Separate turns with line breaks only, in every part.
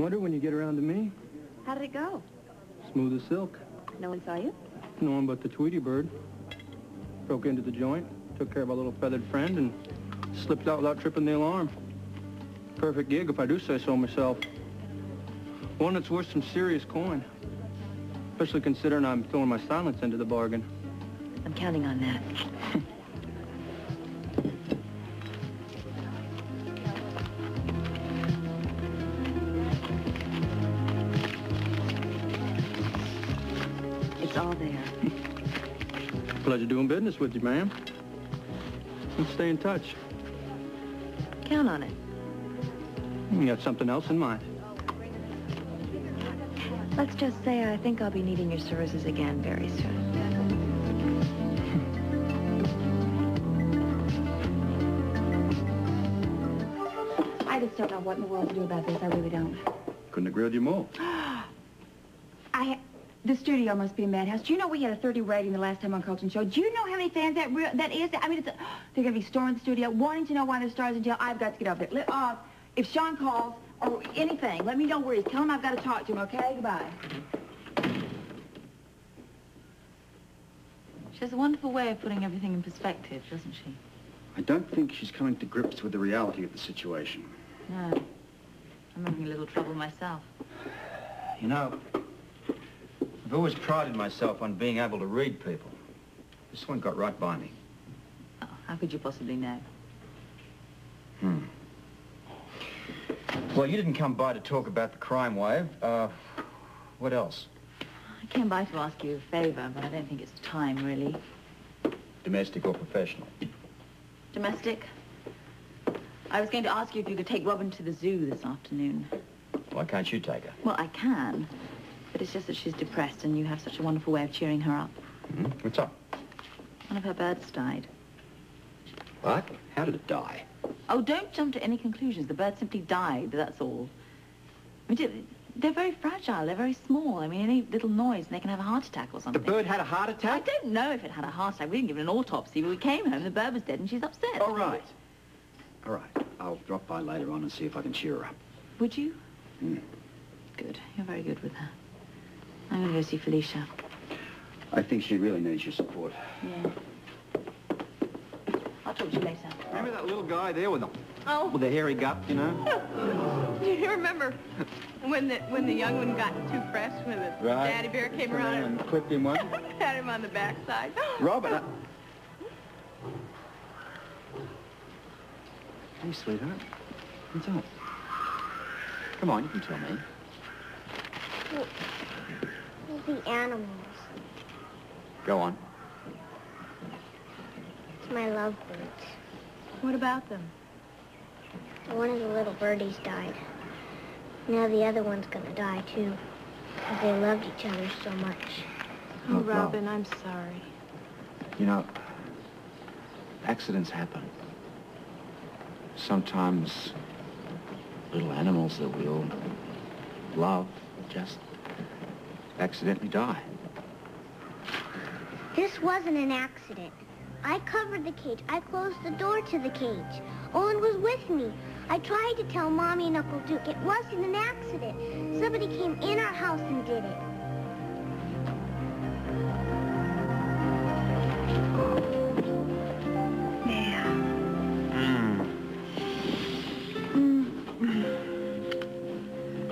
Wonder when you get around to me.
How did it go?
Smooth as silk.
No one saw you?
No one but the Tweety bird. Broke into the joint, took care of our little feathered friend, and slipped out without tripping the alarm. Perfect gig, if I do say so myself. One that's worth some serious coin. Especially considering I'm throwing my silence into the bargain.
I'm counting on that. It's all there.
Pleasure doing business with you, ma'am. Let's stay in touch.
Count on it.
You got something else in mind?
Let's just say I think I'll be needing your services again very soon. I just don't know what in the world to do about this. I really don't.
Couldn't agree with you more.
The studio must be a madhouse. Do you know we had a 30 rating the last time on Colton Show? Do you know how many fans that is? I mean, they're going to be storming the studio, wanting to know why there's stars in jail. I've got to get over there. If Sean calls or anything, let me know where he is. Tell him I've got to talk to him, okay? Goodbye.
She has a wonderful way of putting everything in perspective, doesn't she?
I don't think she's coming to grips with the reality of the situation.
No. I'm having a little trouble myself.
You know, I've always prided myself on being able to read people. This one got right by me.
Oh, how could you possibly know?
Well, you didn't come by to talk about the crime wave. What else?
I came by to ask you a favor, but I don't think it's time, really.
Domestic or professional?
Domestic. I was going to ask you if you could take Robin to the zoo this afternoon.
Why can't you take her?
Well, I can. But it's just that she's depressed, and you have such a wonderful way of cheering her up.
What's up?
One of her birds died.
What? How did it die?
Oh, don't jump to any conclusions. The bird simply died, that's all. I mean, they're very fragile. They're very small. I mean, any little noise, and they can have a heart attack or something.
The bird had a heart
I
attack?
don't know if it had a heart attack. We didn't give it an autopsy, but we came home, the bird was dead, and she's upset.
All right. All right. I'll drop by later on and see if I can cheer her up.
Would you? Good. You're very good with her. I'm going to go see Felicia.
I think she really needs your support.
Yeah. I'll talk to you later.
Remember that little guy there with the...
Oh.
With the hairy gut, you know?
Do you remember when the young one got too fresh when the daddy bear came around
and clipped him one?
had him on the backside?
Robin, Hey, sweetheart. What's up? Come on, you can tell me.
The animals.
Go on.
It's my lovebirds.
What about them?
One of the little birdies died. Now the other one's gonna die, too. Because they loved each other so much.
Oh,
Look,
Robin, I'm sorry.
You know, accidents happen. Sometimes little animals that we all love just accidentally die.
This wasn't an accident. I covered the cage. I closed the door to the cage. Owen was with me. I tried to tell Mommy and Uncle Duke it wasn't an accident. Somebody came in our house and did it.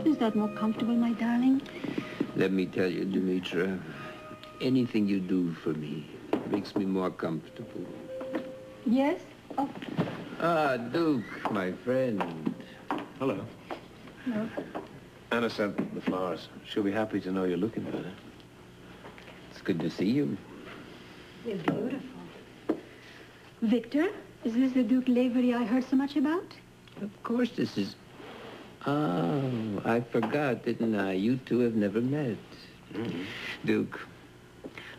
Is that more comfortable, my darling?
Let me tell you, Demetra, anything you do for me makes me more comfortable.
Yes? Oh.
Ah, Duke, my friend.
Hello.
No.
Anna sent the flowers. She'll be happy to know you're looking better.
It's good to see you.
They're beautiful. Victor, is this the Duke Lavery I heard so much about?
Of course this is... Oh, I forgot, didn't I? You two have never met. Duke,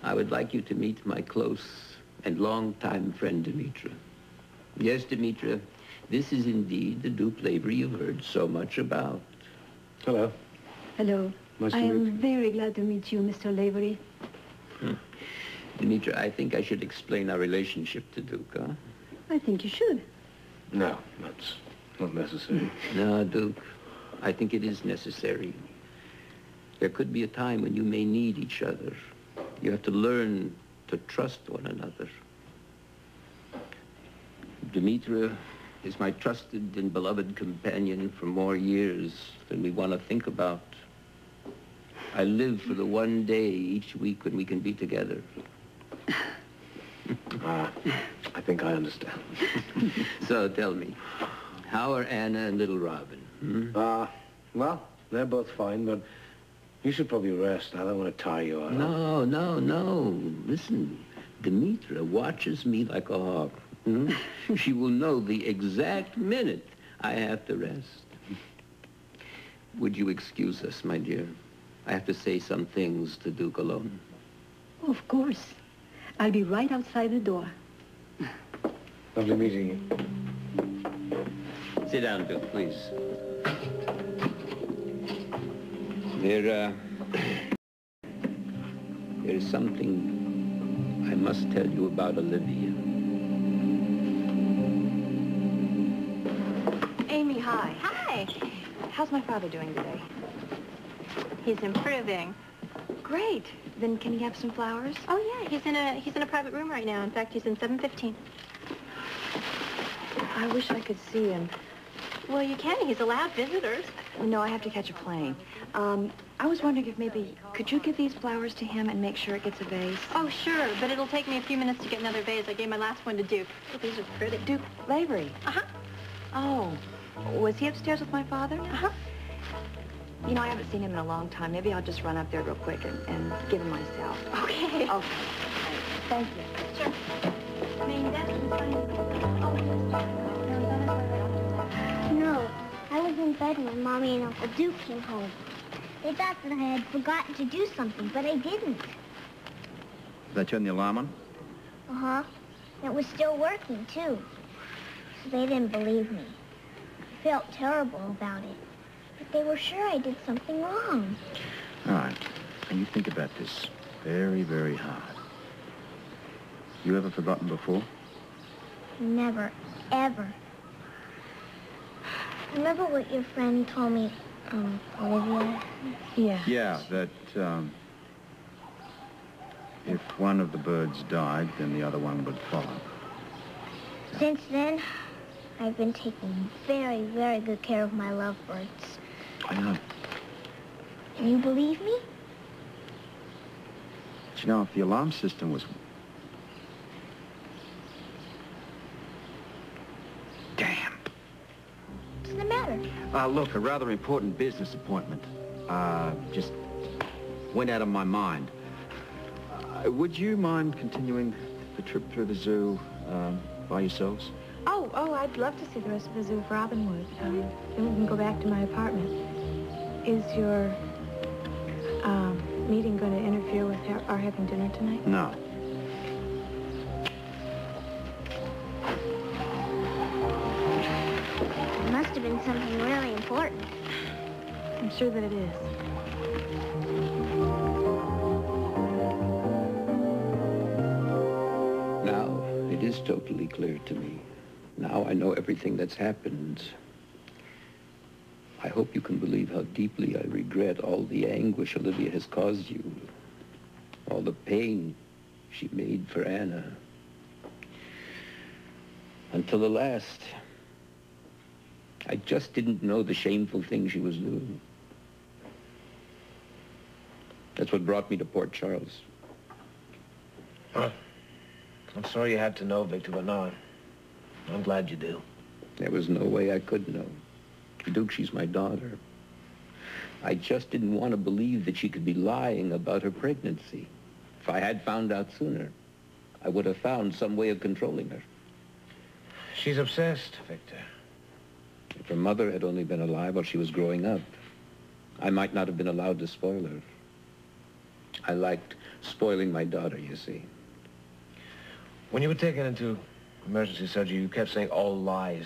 I would like you to meet my close and long-time friend, Demetra. Yes, Demetra, this is indeed the Duke Lavery you've heard so much about.
Hello.
Hello.
Nice
I
to
am
meet you.
very glad to meet you, Mr. Lavery.
Demetra, I think I should explain our relationship to Duke, huh?
I think you should.
No, that's not necessary.
No, Duke. I think it is necessary. There could be a time when you may need each other. You have to learn to trust one another. Demetra is my trusted and beloved companion for more years than we want to think about. I live for the one day each week when we can be together.
I think I understand.
So tell me, how are Anna and little Robin?
Well, they're both fine, but you should probably rest. I don't want to tire you out.
No. Listen, Demetra watches me like a hawk. She will know the exact minute I have to rest. Would you excuse us, my dear? I have to say some things to Duke alone.
Oh, of course. I'll be right outside the door.
Lovely meeting you.
Sit down, Duke, please. There's something I must tell you about Olivia.
Amy, hi. Hi. How's my father doing today? He's improving.
Great. Then can he have some flowers?
Oh, yeah, he's in a private room right now. In fact, he's in 715.
I wish I could see him.
Well, you can. He's allowed visitors.
No, I have to catch a plane. I was wondering if maybe, could you give these flowers to him and make sure it gets a vase?
Oh, sure, but it'll take me a few minutes to get another vase. I gave my last one to Duke. Oh, these are pretty.
Duke Lavery?
Uh-huh.
Oh. Was he upstairs with my father?
Uh-huh.
You know, I haven't seen him in a long time. Maybe I'll just run up there real quick and give him myself.
Okay.
Okay. Thank you.
Sure. I mean, that's
No, I was in bed when Mommy and Uncle Duke came home. They thought that I had forgotten to do something, but I didn't.
Did that turn the alarm on?
Uh-huh. It was still working, too. So they didn't believe me. I felt terrible about it. But they were sure I did something wrong.
All right. And you think about this very, very hard. You ever forgotten before?
Never, ever. Remember what your friend told me, Olivia?
Yeah.
Yeah, that, if one of the birds died, then the other one would follow.
Since then, I've been taking very, very good care of my lovebirds.
I know.
Can you believe me?
But you know, if the alarm system was... Damn.
What's the matter?
Look, a rather important business appointment. Just went out of my mind. Would you mind continuing the trip through the zoo by yourselves?
Oh, I'd love to see the rest of the zoo if Robin would. Then we can go back to my apartment. Is your meeting going to interfere with our having dinner tonight?
No.
It must have been something really important.
I'm sure that it is.
Now, it is totally clear to me. Now I know everything that's happened. I hope you can believe how deeply I regret all the anguish Olivia has caused you. All the pain she made for Anna. Until the last, I just didn't know the shameful thing she was doing. That's what brought me to Port Charles.
I'm sorry you had to know, Victor, but no, I'm glad you do.
There was no way I could know. Duke, she's my daughter. I just didn't want to believe that she could be lying about her pregnancy. If I had found out sooner, I would have found some way of controlling her.
She's obsessed, Victor.
If her mother had only been alive while she was growing up, I might not have been allowed to spoil her. I liked spoiling my daughter, you see.
When you were taken into emergency surgery, you kept saying all lies.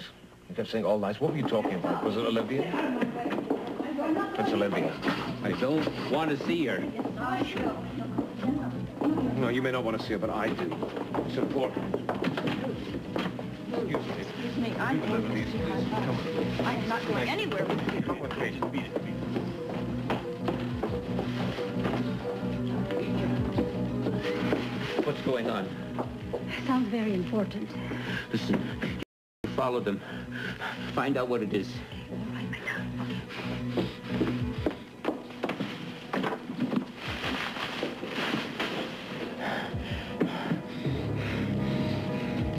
You kept saying all lies. What were you talking about? Was it Olivia? It's Olivia.
I don't want to see her.
No, you may not want to see her, but I do. It's important.
Excuse me, I
do deliver these, please come with me.
I'm not going anywhere with you.
Come with me. Beat it.
What's going on?
Sounds very important.
Listen, follow them. Find out what it is.
All right, my love. Okay.